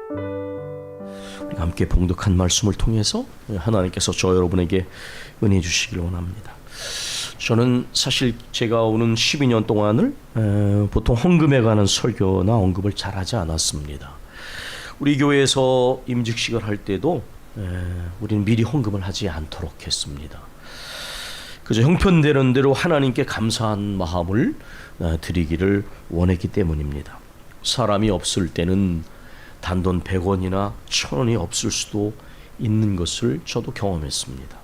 우리가 함께 봉독한 말씀을 통해서 하나님께서 저 여러분에게 은혜 주시길 원합니다. 저는 사실 제가 오는 12년 동안을 보통 헌금에 관한 설교나 언급을 잘 하지 않았습니다. 우리 교회에서 임직식을 할 때도 우리는 미리 헌금을 하지 않도록 했습니다. 그저 형편되는 대로 하나님께 감사한 마음을 드리기를 원했기 때문입니다. 사람이 없을 때는 단돈 100원이나 1000원이 없을 수도 있는 것을 저도 경험했습니다.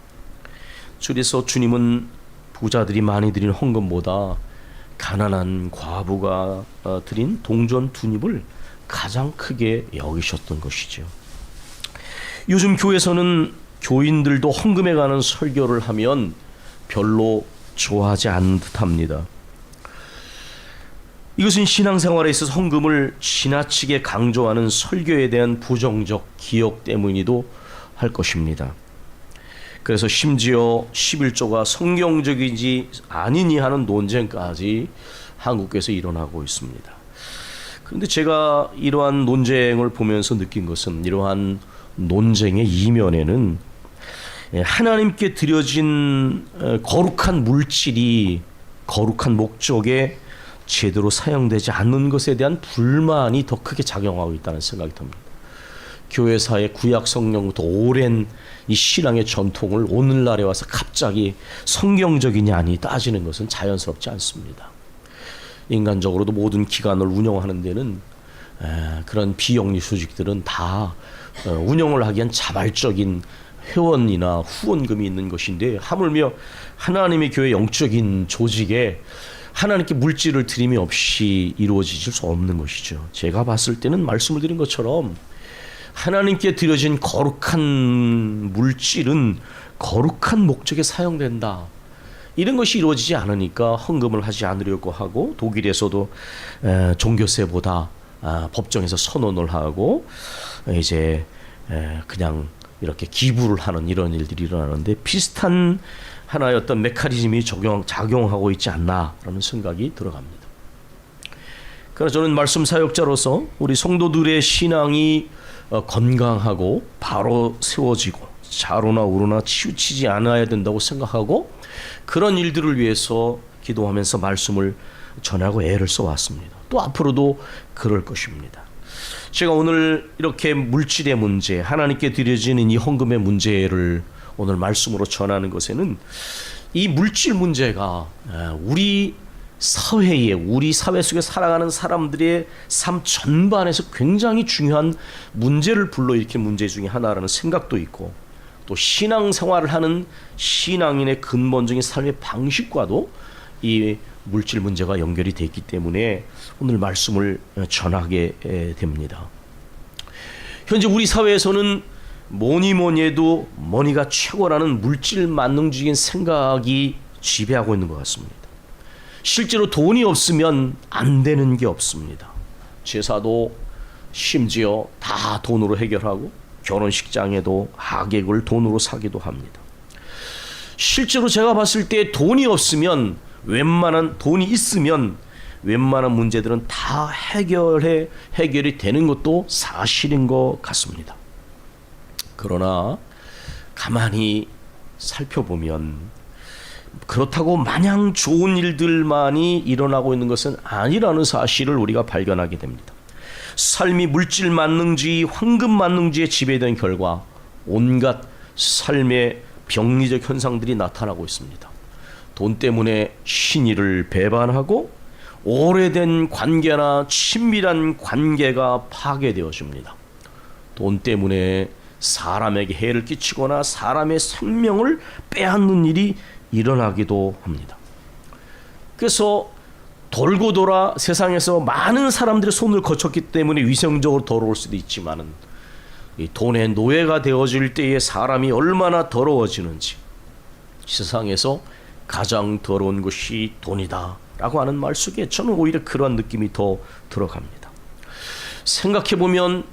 그래서 주님은 부자들이 많이 드린 헌금보다 가난한 과부가 드린 동전 2입을 가장 크게 여기셨던 것이죠. 요즘 교회에서는 교인들도 헌금에 관한 설교를 하면 별로 좋아하지 않는 듯합니다. 이것은 신앙생활에 있어서 헌금을 지나치게 강조하는 설교에 대한 부정적 기억 때문이기도 할 것입니다. 그래서 심지어 11조가 성경적이지 아니니 하는 논쟁까지 한국에서 일어나고 있습니다. 그런데 제가 이러한 논쟁을 보면서 느낀 것은 이러한 논쟁의 이면에는 하나님께 드려진 거룩한 물질이 거룩한 목적에 제대로 사용되지 않는 것에 대한 불만이 더 크게 작용하고 있다는 생각이 듭니다. 교회사의 구약 성경부터 오랜 이 신앙의 전통을 오늘날에 와서 갑자기 성경적이냐 아니 따지는 것은 자연스럽지 않습니다. 인간적으로도 모든 기관을 운영하는 데는 그런 비영리 조직들은 다 운영을 하기엔 자발적인 회원이나 후원금이 있는 것인데 하물며 하나님의 교회 영적인 조직에 하나님께 물질을 드림이 없이 이루어질 수 없는 것이죠. 제가 봤을 때는 말씀을 드린 것처럼 하나님께 드려진 거룩한 물질은 거룩한 목적에 사용된다. 이런 것이 이루어지지 않으니까 헌금을 하지 않으려고 하고 독일에서도 종교세보다 법정에서 선언을 하고 이제 그냥 이렇게 기부를 하는 이런 일들이 일어나는데 비슷한 하나의 어떤 메커니즘이 작용하고 있지 않나라는 생각이 들어갑니다. 그러나 저는 말씀 사역자로서 우리 성도들의 신앙이 건강하고 바로 세워지고 좌로나 우로나 치우치지 않아야 된다고 생각하고 그런 일들을 위해서 기도하면서 말씀을 전하고 애를 써왔습니다. 또 앞으로도 그럴 것입니다. 제가 오늘 이렇게 물질의 문제, 하나님께 드려지는 이 헌금의 문제를 오늘 말씀으로 전하는 것에는 이 물질 문제가 우리 사회에 우리 사회 속에 살아가는 사람들의 삶 전반에서 굉장히 중요한 문제를 불러일으키는 문제 중에 하나라는 생각도 있고 또 신앙생활을 하는 신앙인의 근본적인 삶의 방식과도 이 물질 문제가 연결이 되어 있기 때문에 오늘 말씀을 전하게 됩니다. 현재 우리 사회에서는 뭐니 해도 머니가 최고라는 물질 만능주의적인 생각이 지배하고 있는 것 같습니다. 실제로 돈이 없으면 안 되는 게 없습니다. 제사도 심지어 다 돈으로 해결하고 결혼식장에도 하객을 돈으로 사기도 합니다. 실제로 제가 봤을 때 돈이 없으면 돈이 있으면 웬만한 문제들은 다 해결이 되는 것도 사실인 것 같습니다. 그러나 가만히 살펴보면 그렇다고 마냥 좋은 일들만이 일어나고 있는 것은 아니라는 사실을 우리가 발견하게 됩니다. 삶이 물질 만능주의, 황금 만능주의에 지배된 결과 온갖 삶의 병리적 현상들이 나타나고 있습니다. 돈 때문에 신의를 배반하고 오래된 관계나 친밀한 관계가 파괴되어집니다. 돈 때문에 사람에게 해를 끼치거나 사람의 생명을 빼앗는 일이 일어나기도 합니다. 그래서 돌고 돌아 세상에서 많은 사람들의 손을 거쳤기 때문에 위생적으로 더러울 수도 있지만은 이 돈의 노예가 되어질 때에 사람이 얼마나 더러워지는지 세상에서 가장 더러운 것이 돈이다 라고 하는 말 속에 저는 오히려 그런 느낌이 더 들어갑니다. 생각해보면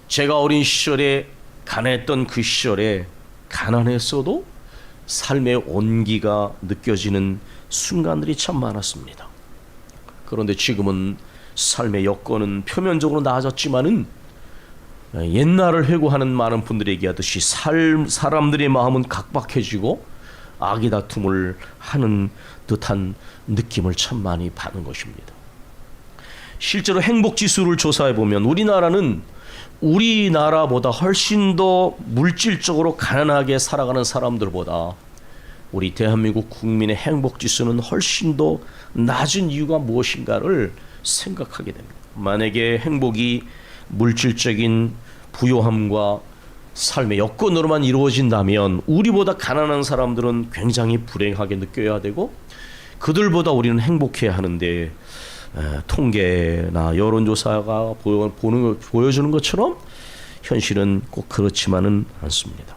제가 어린 시절에 가난했던 그 시절에 가난했어도 삶의 온기가 느껴지는 순간들이 참 많았습니다. 그런데 지금은 삶의 여건은 표면적으로 나아졌지만은 옛날을 회고하는 많은 분들이 얘기하듯이 사람들의 마음은 각박해지고 악의 다툼을 하는 듯한 느낌을 참 많이 받는 것입니다. 실제로 행복지수를 조사해 보면 우리나라는 우리나라보다 훨씬 더 물질적으로 가난하게 살아가는 사람들보다 우리 대한민국 국민의 행복지수는 훨씬 더 낮은 이유가 무엇인가를 생각하게 됩니다. 만약에 행복이 물질적인 부요함과 삶의 여건으로만 이루어진다면 우리보다 가난한 사람들은 굉장히 불행하게 느껴야 되고 그들보다 우리는 행복해야 하는데 통계나 여론조사가 보여주는 것처럼 현실은 꼭 그렇지만은 않습니다.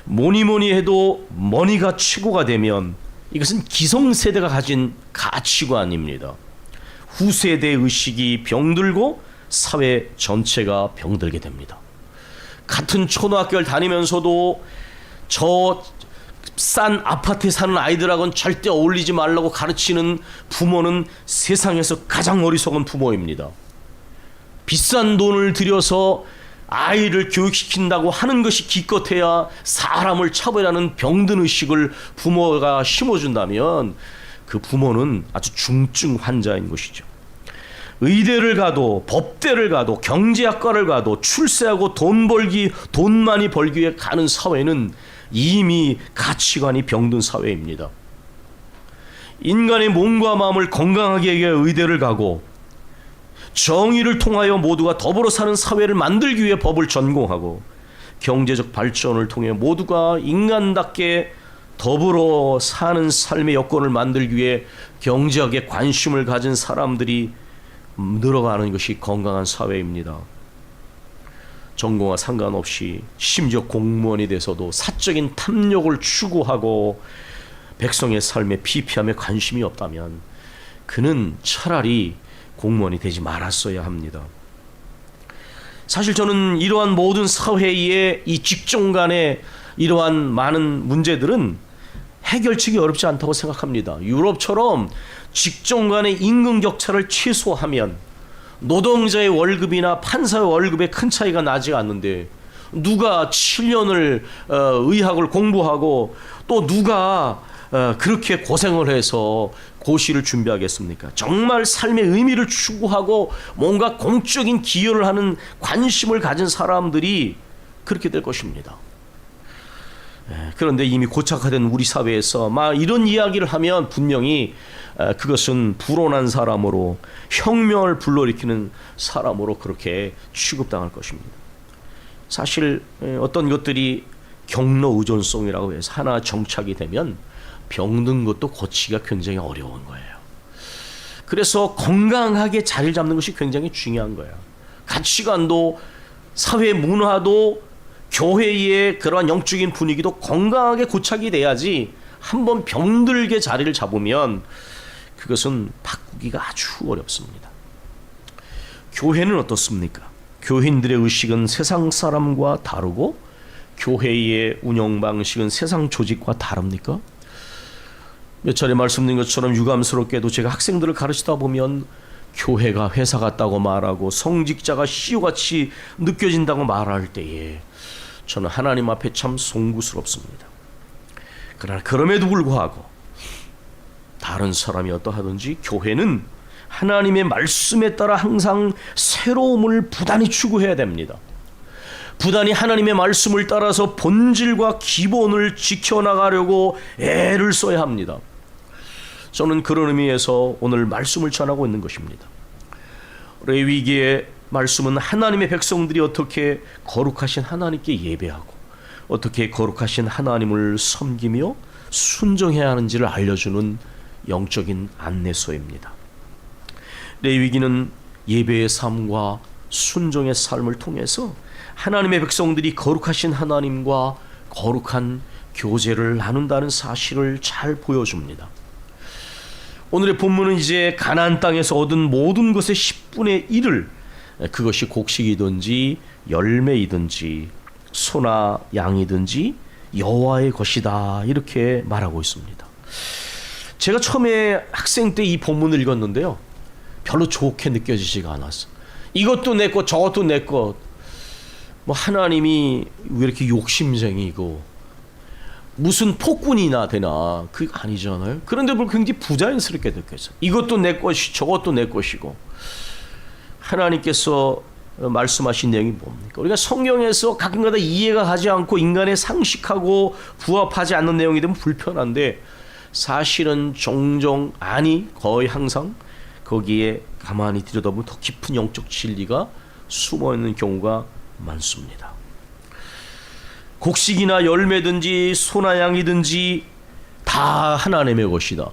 뭐니 해도 머니가 최고가 되면 이것은 기성세대가 가진 가치관입니다. 후세대 의식이 병들고 사회 전체가 병들게 됩니다. 같은 초등학교를 다니면서도 저 싼 아파트에 사는 아이들하고는 절대 어울리지 말라고 가르치는 부모는 세상에서 가장 어리석은 부모입니다. 비싼 돈을 들여서 아이를 교육시킨다고 하는 것이 기껏해야 사람을 차별하는 병든 의식을 부모가 심어준다면 그 부모는 아주 중증 환자인 것이죠. 의대를 가도 법대를 가도 경제학과를 가도 출세하고 돈 많이 벌기 위해 가는 사회는 이미 가치관이 병든 사회입니다. 인간의 몸과 마음을 건강하게 하기 위해 의대를 가고 정의를 통하여 모두가 더불어 사는 사회를 만들기 위해 법을 전공하고 경제적 발전을 통해 모두가 인간답게 더불어 사는 삶의 여건을 만들기 위해 경제학에 관심을 가진 사람들이 늘어가는 것이 건강한 사회입니다. 전공과 상관없이 심지어 공무원이 돼서도 사적인 탐욕을 추구하고 백성의 삶에 피폐함에 관심이 없다면 그는 차라리 공무원이 되지 말았어야 합니다. 사실 저는 이러한 모든 사회의 이 직종 간의 이러한 많은 문제들은 해결책이 어렵지 않다고 생각합니다. 유럽처럼 직종 간의 임금 격차를 최소화하면 노동자의 월급이나 판사의 월급에 큰 차이가 나지 않는데 누가 7년을 의학을 공부하고 또 누가 그렇게 고생을 해서 고시를 준비하겠습니까? 정말 삶의 의미를 추구하고 뭔가 공적인 기여를 하는 관심을 가진 사람들이 그렇게 될 것입니다. 그런데 이미 고착화된 우리 사회에서 이런 이야기를 하면 분명히 그것은 불온한 사람으로 혁명을 불러일으키는 사람으로 그렇게 취급당할 것입니다. 사실 어떤 것들이 경로 의존성이라고 해서 하나 정착이 되면 병든 것도 고치기가 굉장히 어려운 거예요. 그래서 건강하게 자리를 잡는 것이 굉장히 중요한 거예요. 가치관도 사회 문화도 교회의 그러한 영적인 분위기도 건강하게 고착이 돼야지 한번 병들게 자리를 잡으면 그것은 바꾸기가 아주 어렵습니다. 교회는 어떻습니까? 교인들의 의식은 세상 사람과 다르고 교회의 운영 방식은 세상 조직과 다릅니까? 몇 차례 말씀드린 것처럼 유감스럽게도 제가 학생들을 가르치다 보면 교회가 회사 같다고 말하고 성직자가 CEO같이 느껴진다고 말할 때에 저는 하나님 앞에 참 송구스럽습니다. 그러나 그럼에도 불구하고 다른 사람이 어떠하든지 교회는 하나님의 말씀에 따라 항상 새로움을 부단히 추구해야 됩니다. 부단히 하나님의 말씀을 따라서 본질과 기본을 지켜나가려고 애를 써야 합니다. 저는 그런 의미에서 오늘 말씀을 전하고 있는 것입니다. 레위기의 말씀은 하나님의 백성들이 어떻게 거룩하신 하나님께 예배하고 어떻게 거룩하신 하나님을 섬기며 순종해야 하는지를 알려주는 영적인 안내서입니다. 레위기는 예배의 삶과 순종의 삶을 통해서 하나님의 백성들이 거룩하신 하나님과 거룩한 교제를 나눈다는 사실을 잘 보여줍니다. 오늘의 본문은 이제 가나안 땅에서 얻은 모든 것의 10분의 1을 그것이 곡식이든지 열매이든지 소나 양이든지 여호와의 것이다 이렇게 말하고 있습니다. 제가 처음에 학생 때 이 본문을 읽었는데요, 별로 좋게 느껴지지가 않았어. 이것도 내 거 저것도 내 거 뭐 하나님이 왜 이렇게 욕심쟁이고 무슨 폭군이나 되나 그게 아니잖아요. 그런데 뭘 굉장히 부자연스럽게 느껴져. 이것도 내 것이 저것도 내 것이고. 하나님께서 말씀하신 내용이 뭡니까? 우리가 성경에서 가끔가다 이해가 가지 않고 인간의 상식하고 부합하지 않는 내용이 되면 불편한데 사실은 종종 거의 항상 거기에 가만히 들여다보면 더 깊은 영적 진리가 숨어있는 경우가 많습니다. 곡식이나 열매든지 소나 양이든지 다 하나님의 것이다.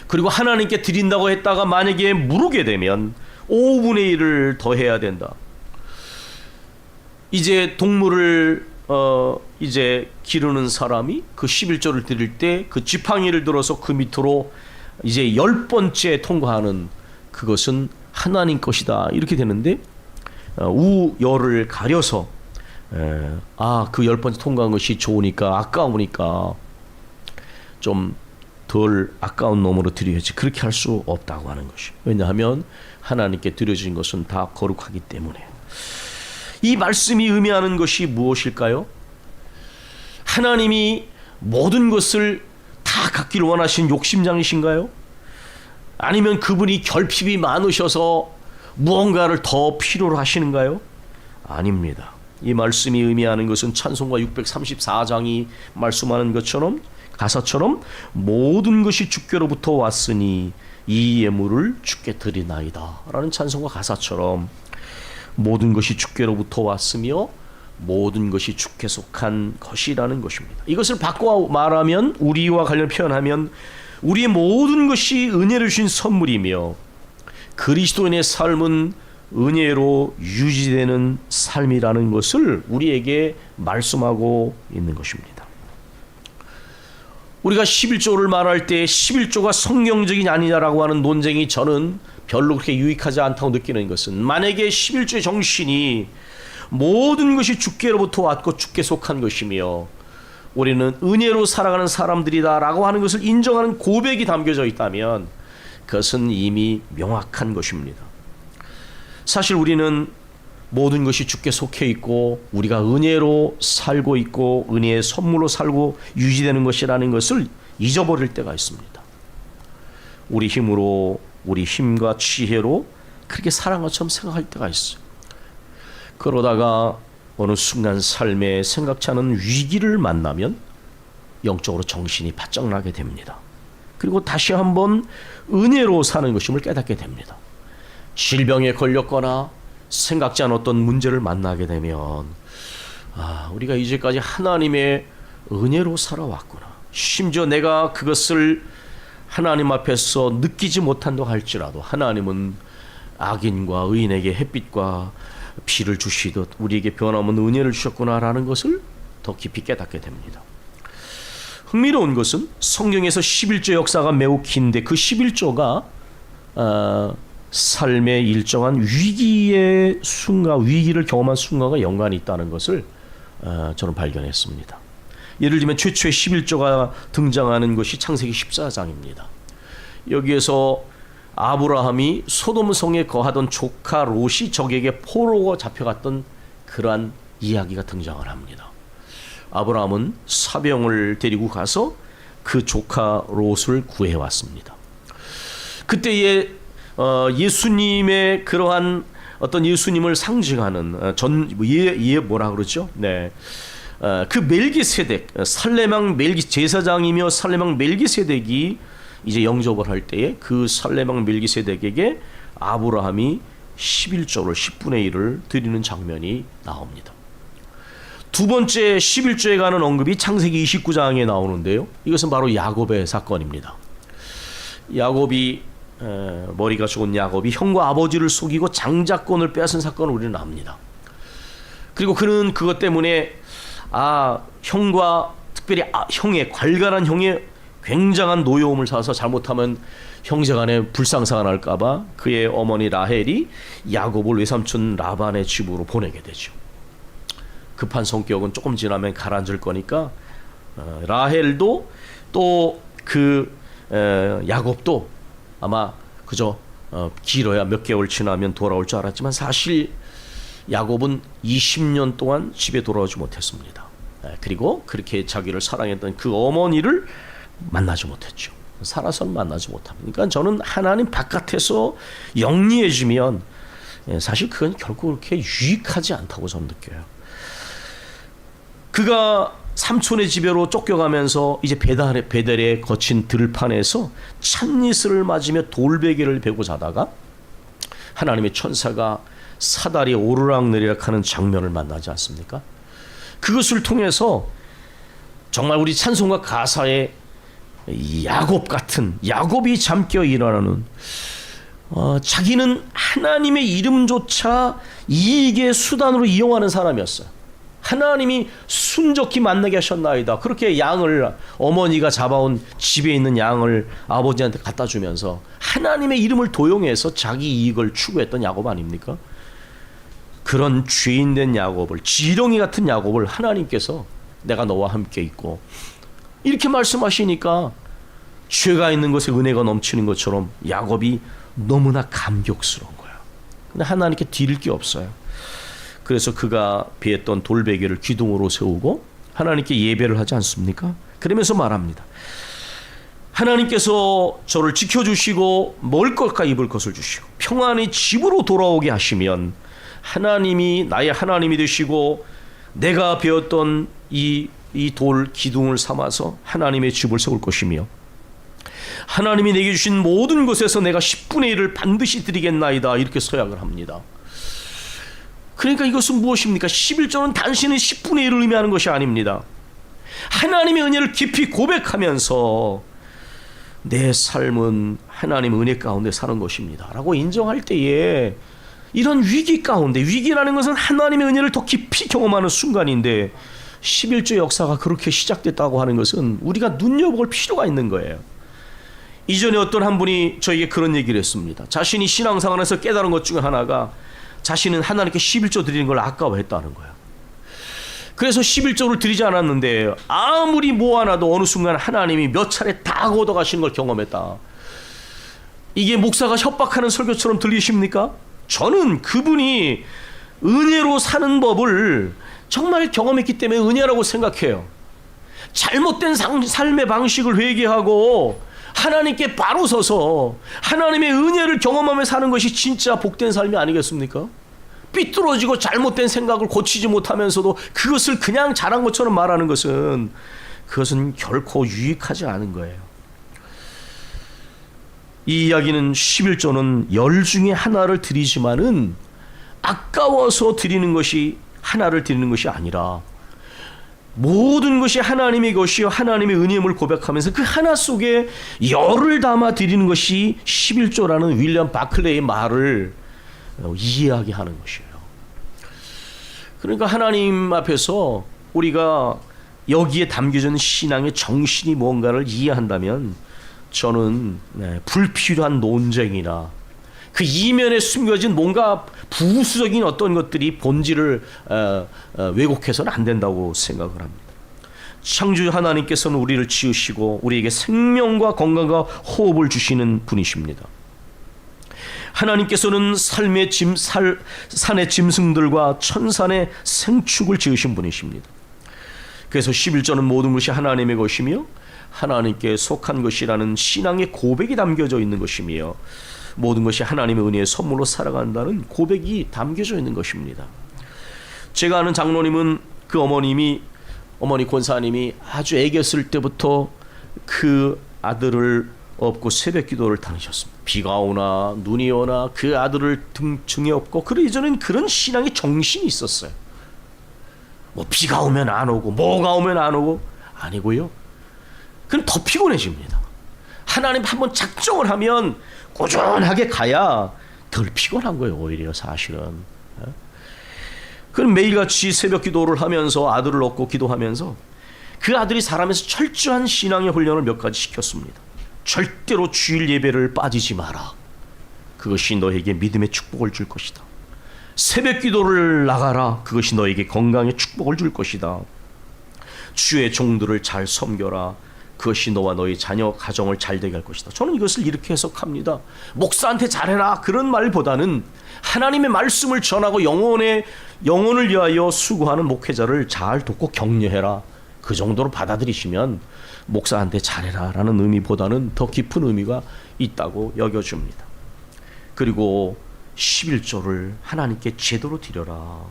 그리고 하나님께 드린다고 했다가 만약에 무르게 되면 5분의 1을 더 해야 된다. 이제 동물을 이제 기르는 사람이 그 11조를 드릴 때 그 지팡이를 들어서 그 밑으로 이제 10번째 통과하는 그것은 하나님 것이다. 이렇게 되는데 우열을 가려서 그 10번째 통과한 것이 좋으니까 아까우니까 좀 덜 아까운 놈으로 드려야지. 그렇게 할 수 없다고 하는 것이. 왜냐하면 하나님께 드려진 것은 다 거룩하기 때문에. 이 말씀이 의미하는 것이 무엇일까요? 하나님이 모든 것을 다 갖기를 원하신 욕심장이신가요? 아니면 그분이 결핍이 많으셔서 무언가를 더 필요로 하시는가요? 아닙니다. 이 말씀이 의미하는 것은 찬송가 634장이 말씀하는 것처럼 가사처럼 모든 것이 주께로부터 왔으니 이 예물을 주께 드리나이다 라는 찬송가 가사처럼 모든 것이 주께로부터 왔으며 모든 것이 주께 속한 것이라는 것입니다. 이것을 바꿔 말하면 우리와 관련 표현하면 우리의 모든 것이 은혜를 주신 선물이며 그리스도인의 삶은 은혜로 유지되는 삶이라는 것을 우리에게 말씀하고 있는 것입니다. 우리가 11조를 말할 때 11조가 성경적이냐 아니냐라고 하는 논쟁이 저는 별로 그렇게 유익하지 않다고 느끼는 것은 만약에 11조의 정신이 모든 것이 주께로부터 왔고 주께 속한 것이며 우리는 은혜로 살아가는 사람들이다라고 하는 것을 인정하는 고백이 담겨져 있다면 그것은 이미 명확한 것입니다. 사실 우리는 모든 것이 주께 속해 있고 우리가 은혜로 살고 있고 은혜의 선물로 살고 유지되는 것이라는 것을 잊어버릴 때가 있습니다. 우리 힘으로 우리 힘과 지혜로 그렇게 살아간 것처럼 생각할 때가 있어요. 그러다가 어느 순간 삶에 생각지 않은 위기를 만나면 영적으로 정신이 바짝 나게 됩니다. 그리고 다시 한번 은혜로 사는 것임을 깨닫게 됩니다. 질병에 걸렸거나 생각지 않았던 문제를 만나게 되면 우리가 이제까지 하나님의 은혜로 살아왔구나. 심지어 내가 그것을 하나님 앞에서 느끼지 못한다고 할지라도 하나님은 악인과 의인에게 햇빛과 비를 주시듯 우리에게 변함없는 은혜를 주셨구나라는 것을 더 깊이 깨닫게 됩니다. 흥미로운 것은 성경에서 11조 역사가 매우 긴데 그 11조가 삶의 일정한 위기의 순간, 위기를 경험한 순간과 연관이 있다는 것을 저는 발견했습니다. 예를 들면 최초의 11조가 등장하는 것이 창세기 14장입니다. 여기에서 아브라함이 소돔 성에 거하던 조카 롯이 적에게 포로가 잡혀갔던 그러한 이야기가 등장을 합니다. 아브라함은 사병을 데리고 가서 그 조카 롯을 구해왔습니다. 그때에 예수님의 그러한 어떤 예수님을 상징하는 뭐라 그러죠? 네. 그 멜기세덱, 살레망 제사장이며 살레망 멜기세덱이 이제 영접을 할 때에 그 살레망 멜기세덱에게 아브라함이 11조를 10분의 1을 드리는 장면이 나옵니다. 두 번째 11조에 관한 언급이 창세기 29장에 나오는데요. 이것은 바로 야곱의 사건입니다. 야곱이 머리가 좋은 야곱이 형과 아버지를 속이고 장자권을 빼앗은 사건을 우리는 압니다. 그리고 그는 그것 때문에 형과 특별히 형의 괄괄한 형의 굉장한 노여움을 사서 잘못하면 형제간에 불상사가 날까봐 그의 어머니 라헬이 야곱을 외삼촌 라반의 집으로 보내게 되죠. 급한 성격은 조금 지나면 가라앉을 거니까 라헬도 또 그 야곱도 아마 그저 길어야 몇 개월 지나면 돌아올 줄 알았지만 사실 야곱은 20년 동안 집에 돌아오지 못했습니다. 그리고 그렇게 자기를 사랑했던 그 어머니를 만나지 못했죠. 살아서는 만나지 못합니다. 그러니까 저는 하나님 바깥에서 영리해지면 사실 그건 결코 그렇게 유익하지 않다고 저는 느껴요. 그가 삼촌의 집으로 쫓겨가면서 이제 베델에 거친 들판에서 찻니스를 맞으며 돌베개를 베고 자다가 하나님의 천사가 사다리에 오르락내리락 하는 장면을 만나지 않습니까? 그것을 통해서 정말 우리 찬송가 가사에 야곱 같은, 야곱이 잠겨 일어나는 자기는 하나님의 이름조차 이익의 수단으로 이용하는 사람이었어요. 하나님이 순적히 만나게 하셨나이다. 그렇게 양을, 어머니가 잡아온 집에 있는 양을 아버지한테 갖다 주면서 하나님의 이름을 도용해서 자기 이익을 추구했던 야곱 아닙니까? 그런 죄인된 야곱을, 지렁이 같은 야곱을 하나님께서 내가 너와 함께 있고 이렇게 말씀하시니까 죄가 있는 것에 은혜가 넘치는 것처럼 야곱이 너무나 감격스러운 거예요. 근데 하나님께 드릴 게 없어요. 그래서 그가 베었던 돌베개를 기둥으로 세우고 하나님께 예배를 하지 않습니까? 그러면서 말합니다. 하나님께서 저를 지켜주시고 먹을 것과 입을 것을 주시고 평안히 집으로 돌아오게 하시면 하나님이 나의 하나님이 되시고 내가 베었던 이 돌 기둥을 삼아서 하나님의 집을 세울 것이며 하나님이 내게 주신 모든 것에서 내가 10분의 1을 반드시 드리겠나이다. 이렇게 서약을 합니다. 그러니까 이것은 무엇입니까? 11조는 단순히 10분의 1을 의미하는 것이 아닙니다. 하나님의 은혜를 깊이 고백하면서 내 삶은 하나님의 은혜 가운데 사는 것입니다 라고 인정할 때에 이런 위기 가운데, 위기라는 것은 하나님의 은혜를 더 깊이 경험하는 순간인데 11조 역사가 그렇게 시작됐다고 하는 것은 우리가 눈여볼 필요가 있는 거예요. 이전에 어떤 한 분이 저에게 그런 얘기를 했습니다. 자신이 신앙생활에서 깨달은 것 중에 하나가 자신은 하나님께 11조 드리는 걸 아까워했다는 거예요. 그래서 11조를 드리지 않았는데 아무리 모아놔도 어느 순간 하나님이 몇 차례 다 걷어가시는 걸 경험했다. 이게 목사가 협박하는 설교처럼 들리십니까? 저는 그분이 은혜로 사는 법을 정말 경험했기 때문에 은혜라고 생각해요. 잘못된 삶의 방식을 회개하고 하나님께 바로 서서 하나님의 은혜를 경험하며 사는 것이 진짜 복된 삶이 아니겠습니까? 삐뚤어지고 잘못된 생각을 고치지 못하면서도 그것을 그냥 잘한 것처럼 말하는 것은 그것은 결코 유익하지 않은 거예요. 이 이야기는 11조는 열 중에 하나를 드리지만은 아까워서 드리는 것이 하나를 드리는 것이 아니라 모든 것이 하나님의 것이요 하나님의 은혜임을 고백하면서 그 하나 속에 열을 담아 드리는 것이 11조라는 윌리엄 바클레이의 말을 이해하게 하는 것이에요. 그러니까 하나님 앞에서 우리가 여기에 담겨져 있는 신앙의 정신이 뭔가를 이해한다면 저는 불필요한 논쟁이나 그 이면에 숨겨진 뭔가 부수적인 어떤 것들이 본질을 왜곡해서는 안 된다고 생각을 합니다. 창조 하나님께서는 우리를 지으시고 우리에게 생명과 건강과 호흡을 주시는 분이십니다. 하나님께서는 산의 짐승들과 천산의 생축을 지으신 분이십니다. 그래서 11조는 모든 것이 하나님의 것이며 하나님께 속한 것이라는 신앙의 고백이 담겨져 있는 것이며 모든 것이 하나님의 은혜의 선물로 살아간다는 고백이 담겨져 있는 것입니다. 제가 아는 장로님은 그 어머니 권사님이 아주 애겼을 때부터 그 아들을 업고 새벽 기도를 다니셨습니다. 비가 오나 눈이 오나 그 아들을 등에 업고 그 이전엔 그런 신앙의 정신이 있었어요. 뭐 비가 오면 안 오고 뭐가 오면 안 오고 아니고요. 그럼 더 피곤해집니다. 하나님 한번 작정을 하면 꾸준하게 가야 덜 피곤한 거예요. 오히려 사실은. 그럼 매일같이 새벽 기도를 하면서 아들을 얻고 기도하면서 그 아들이 살아면서 철저한 신앙의 훈련을 몇 가지 시켰습니다. 절대로 주일 예배를 빠지지 마라. 그것이 너에게 믿음의 축복을 줄 것이다. 새벽 기도를 나가라. 그것이 너에게 건강의 축복을 줄 것이다. 주의 종들을 잘 섬겨라. 그것이 너와 너의 자녀 가정을 잘되게 할 것이다. 저는 이것을 이렇게 해석합니다. 목사한테 잘해라 그런 말보다는 하나님의 말씀을 전하고 영혼을 위하여 수고하는 목회자를 잘 돕고 격려해라. 그 정도로 받아들이시면 목사한테 잘해라 라는 의미보다는 더 깊은 의미가 있다고 여겨줍니다. 그리고 11조를 하나님께 제대로 드려라.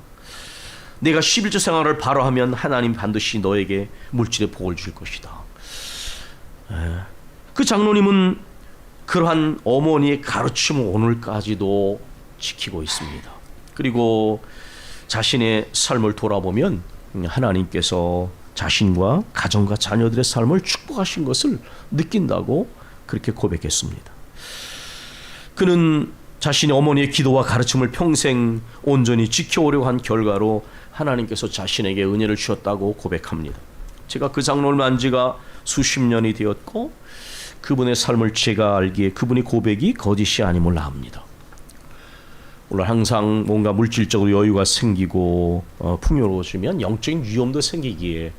내가 11조 생활을 바로 하면 하나님 반드시 너에게 물질의 복을 줄 것이다. 그 장로님은 그러한 어머니의 가르침을 오늘까지도 지키고 있습니다. 그리고 자신의 삶을 돌아보면 하나님께서 자신과 가정과 자녀들의 삶을 축복하신 것을 느낀다고 그렇게 고백했습니다. 그는 자신의 어머니의 기도와 가르침을 평생 온전히 지켜오려고 한 결과로 하나님께서 자신에게 은혜를 주셨다고 고백합니다. 제가 그 장로를 만 지가 수십 년이 되었고 그분의 삶을 제가 알기에 그분의 고백이 거짓이 아님을 압니다. 물론 항상 뭔가 물질적으로 여유가 생기고 풍요로워지면 영적인 위험도 생기기에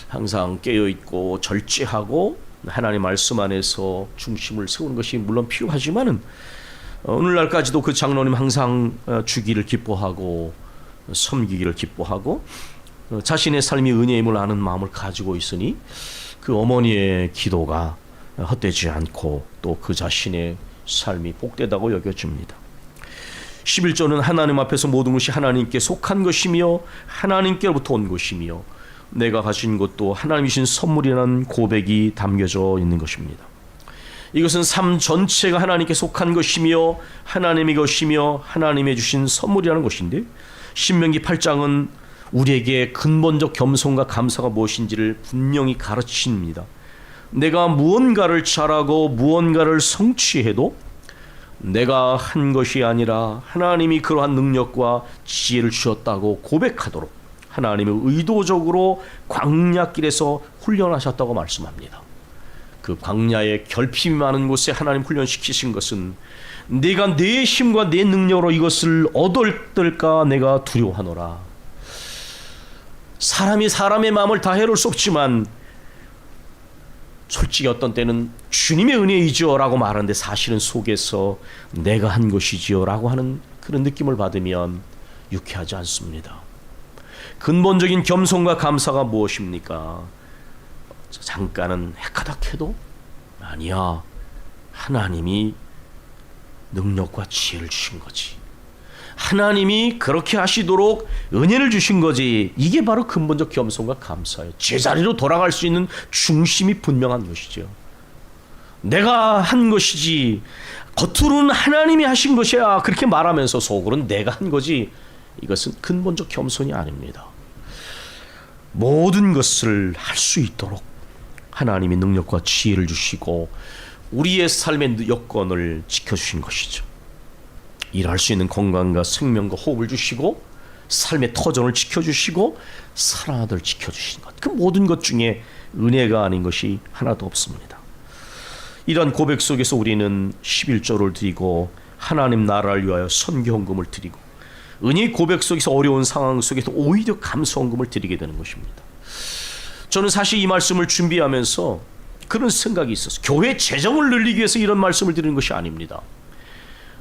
항상 깨어있고 절제하고 하나님 말씀 안에서 중심을 세우는 것이 물론 필요하지만은 오늘날까지도 그 장로님 항상 주기를 기뻐하고 섬기기를 기뻐하고 자신의 삶이 은혜임을 아는 마음을 가지고 있으니 그 어머니의 기도가 헛되지 않고 또 그 자신의 삶이 복되다고 여겨집니다. 11조는 하나님 앞에서 모든 것이 하나님께 속한 것이며 하나님께로부터 온 것이며 내가 가진 것도 하나님이 주신 선물이라는 고백이 담겨져 있는 것입니다. 이것은 삶 전체가 하나님께 속한 것이며 하나님의 것이며 하나님의 주신 선물이라는 것인데 신명기 8장은 우리에게 근본적 겸손과 감사가 무엇인지를 분명히 가르칩니다. 내가 무언가를 잘하고 무언가를 성취해도 내가 한 것이 아니라 하나님이 그러한 능력과 지혜를 주셨다고 고백하도록 하나님의 의도적으로 광야길에서 훈련하셨다고 말씀합니다. 그 광야의 결핍이 많은 곳에 하나님 훈련시키신 것은 내가 내 힘과 내 능력으로 이것을 얻을까 내가 두려워하노라. 사람이 사람의 마음을 다 해볼 수 없지만 솔직히 어떤 때는 주님의 은혜이지요 라고 말하는데 사실은 속에서 내가 한 것이지요 라고 하는 그런 느낌을 받으면 유쾌하지 않습니다. 근본적인 겸손과 감사가 무엇입니까? 잠깐은 헷가닥해도 아니야, 하나님이 능력과 지혜를 주신 거지, 하나님이 그렇게 하시도록 은혜를 주신 거지. 이게 바로 근본적 겸손과 감사예요. 제자리로 돌아갈 수 있는 중심이 분명한 것이죠. 내가 한 것이지 겉으로는 하나님이 하신 것이야 그렇게 말하면서 속으로는 내가 한 거지, 이것은 근본적 겸손이 아닙니다. 모든 것을 할 수 있도록 하나님이 능력과 지혜를 주시고 우리의 삶의 여건을 지켜주신 것이죠. 일할 수 있는 건강과 생명과 호흡을 주시고 삶의 터전을 지켜주시고 사랑하들 지켜주신 것, 그 모든 것 중에 은혜가 아닌 것이 하나도 없습니다. 이런 고백 속에서 우리는 11조를 드리고 하나님 나라를 위하여 선교헌금을 드리고 은혜의 고백 속에서 어려운 상황 속에서 오히려 감사헌금을 드리게 되는 것입니다. 저는 사실 이 말씀을 준비하면서 그런 생각이 있었어요. 교회 재정을 늘리기 위해서 이런 말씀을 드리는 것이 아닙니다.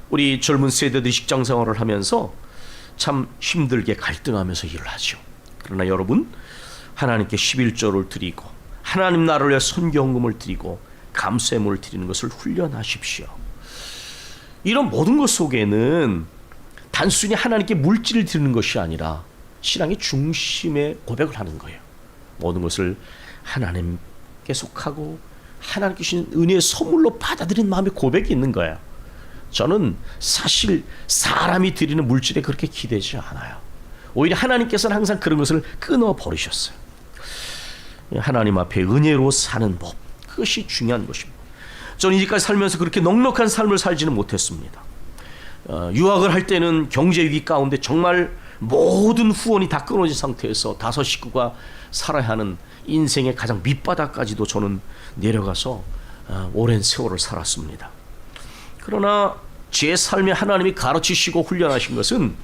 우리 젊은 세대들이 직장 생활을 하면서 참 힘들게 갈등하면서 일을 하죠. 그러나 여러분, 하나님께 11조를 드리고 하나님 나라를 위해 선교헌금을 드리고 감사함을 드리는 것을 훈련하십시오. 이런 모든 것 속에는 단순히 하나님께 물질을 드리는 것이 아니라 신앙의 중심에 고백을 하는 거예요. 모든 것을 하나님께 속하고 하나님께 주신 은혜의 선물로 받아들이는 마음의 고백이 있는 거예요. 저는 사실 사람이 드리는 물질에 그렇게 기대지 않아요. 오히려 하나님께서는 항상 그런 것을 끊어버리셨어요. 하나님 앞에 은혜로 사는 법, 그것이 중요한 것입니다. 저는 이제까지 살면서 그렇게 넉넉한 삶을 살지는 못했습니다. 유학을 할 때는 경제 위기 가운데 정말 모든 후원이 다 끊어진 상태에서 5 식구가 살아야 하는 인생의 가장 밑바닥까지도 저는 내려가서 오랜 세월을 살았습니다. 그러나 제 삶에 하나님이 가르치시고 훈련하신 것은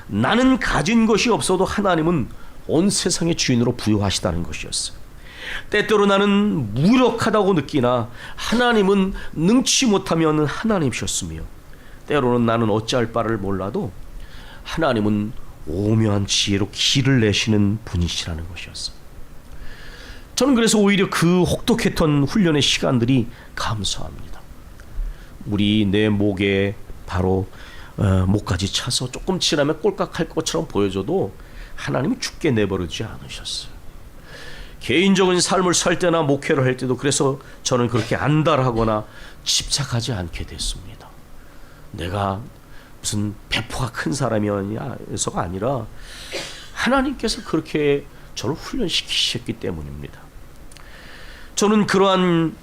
나는 가진 것이 없어도 하나님은 온 세상의 주인으로 부여하시다는 것이었어요. 때때로 나는 무력하다고 느끼나 하나님은 능치 못하면 하나님이셨으며, 때로는 나는 어찌할 바를 몰라도 하나님은 오묘한 지혜로 길을 내시는 분이시라는 것이었어요. 저는 그래서 오히려 그 혹독했던 훈련의 시간들이 감사합니다. 내 목에 바로 목까지 차서 조금 지나면 꼴깍할 것처럼 보여줘도 하나님이 죽게 내버리지 않으셨어요. 개인적인 삶을 살 때나 목회를 할 때도 그래서 저는 그렇게 안달하거나 집착하지 않게 됐습니다. 내가 무슨 배포가 큰 사람이어서가 아니라 하나님께서 그렇게 저를 훈련시키셨기 때문입니다. 저는 그러한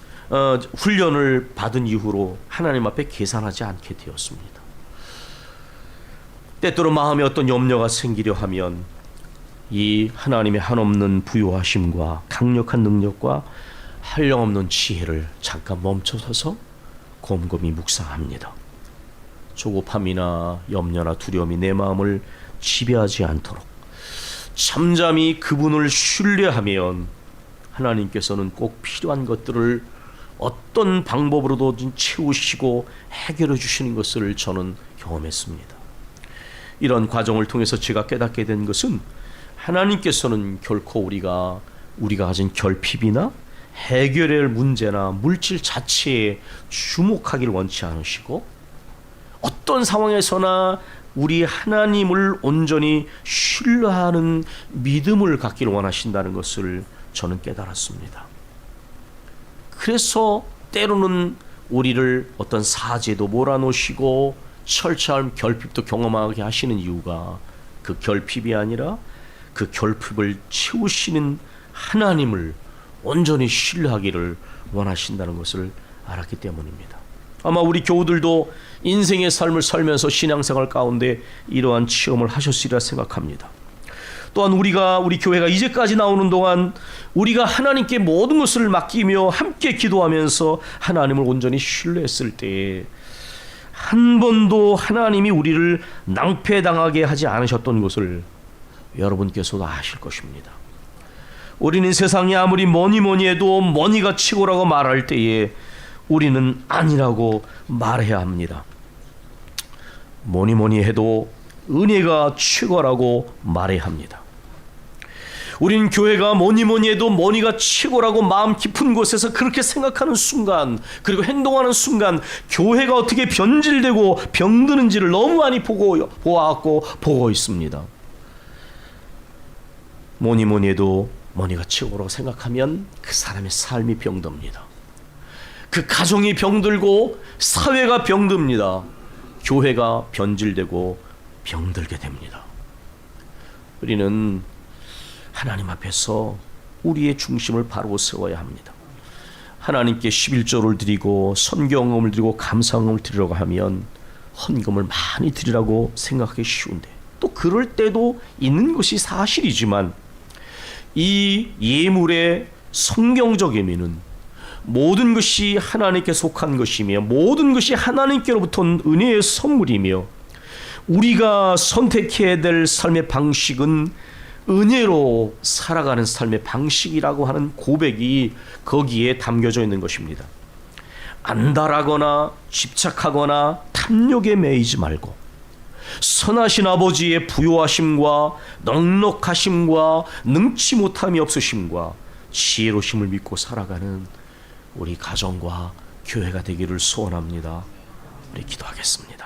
훈련을 받은 이후로 하나님 앞에 계산하지 않게 되었습니다. 때때로 마음에 어떤 염려가 생기려 하면 이 하나님의 한없는 부요하심과 강력한 능력과 한량없는 지혜를 잠깐 멈춰서서 곰곰이 묵상합니다. 조급함이나 염려나 두려움이 내 마음을 지배하지 않도록 잠잠히 그분을 신뢰하면 하나님께서는 꼭 필요한 것들을 어떤 방법으로든 채우시고 해결해 주시는 것을 저는 경험했습니다. 이런 과정을 통해서 제가 깨닫게 된 것은 하나님께서는 결코 우리가 가진 결핍이나 해결해야 할 문제나 물질 자체에 주목하기를 원치 않으시고, 어떤 상황에서나 우리 하나님을 온전히 신뢰하는 믿음을 갖기를 원하신다는 것을 저는 깨달았습니다. 그래서 때로는 우리를 어떤 사죄도 몰아놓으시고 철저한 결핍도 경험하게 하시는 이유가 그 결핍이 아니라 그 결핍을 채우시는 하나님을 온전히 신뢰하기를 원하신다는 것을 알았기 때문입니다. 아마 우리 교우들도 인생의 삶을 살면서 신앙생활 가운데 이러한 체험을 하셨으리라 생각합니다. 또한 우리 교회가 이제까지 나오는 동안 우리가 하나님께 모든 것을 맡기며 함께 기도하면서 하나님을 온전히 신뢰했을 때에 한 번도 하나님이 우리를 낭패당하게 하지 않으셨던 것을 여러분께서도 아실 것입니다. 우리는 세상이 아무리 뭐니 해도 뭐니가 최고라고 말할 때에 우리는 아니라고 말해야 합니다. 뭐니 해도 은혜가 최고라고 말해야 합니다. 우린 교회가 뭐니 해도 뭐니가 최고라고 마음 깊은 곳에서 그렇게 생각하는 순간, 그리고 행동하는 순간 교회가 어떻게 변질되고 병드는지를 너무 많이 보고 있습니다. 뭐니 해도 뭐니가 최고라고 생각하면 그 사람의 삶이 병듭니다. 그 가정이 병들고 사회가 병듭니다. 교회가 변질되고 병들게 됩니다. 우리는 하나님 앞에서 우리의 중심을 바로 세워야 합니다. 하나님께 11조를 드리고 선경험을 드리고 감사함을 드리려고 하면 헌금을 많이 드리라고 생각하기 쉬운데, 또 그럴 때도 있는 것이 사실이지만 이 예물의 성경적 의미는 모든 것이 하나님께 속한 것이며 모든 것이 하나님께로부터 온 은혜의 선물이며, 우리가 선택해야 될 삶의 방식은 은혜로 살아가는 삶의 방식이라고 하는 고백이 거기에 담겨져 있는 것입니다. 안달하거나 집착하거나 탐욕에 매이지 말고 선하신 아버지의 부요하심과 넉넉하심과 능치 못함이 없으심과 지혜로심을 믿고 살아가는 우리 가정과 교회가 되기를 소원합니다. 우리 기도하겠습니다.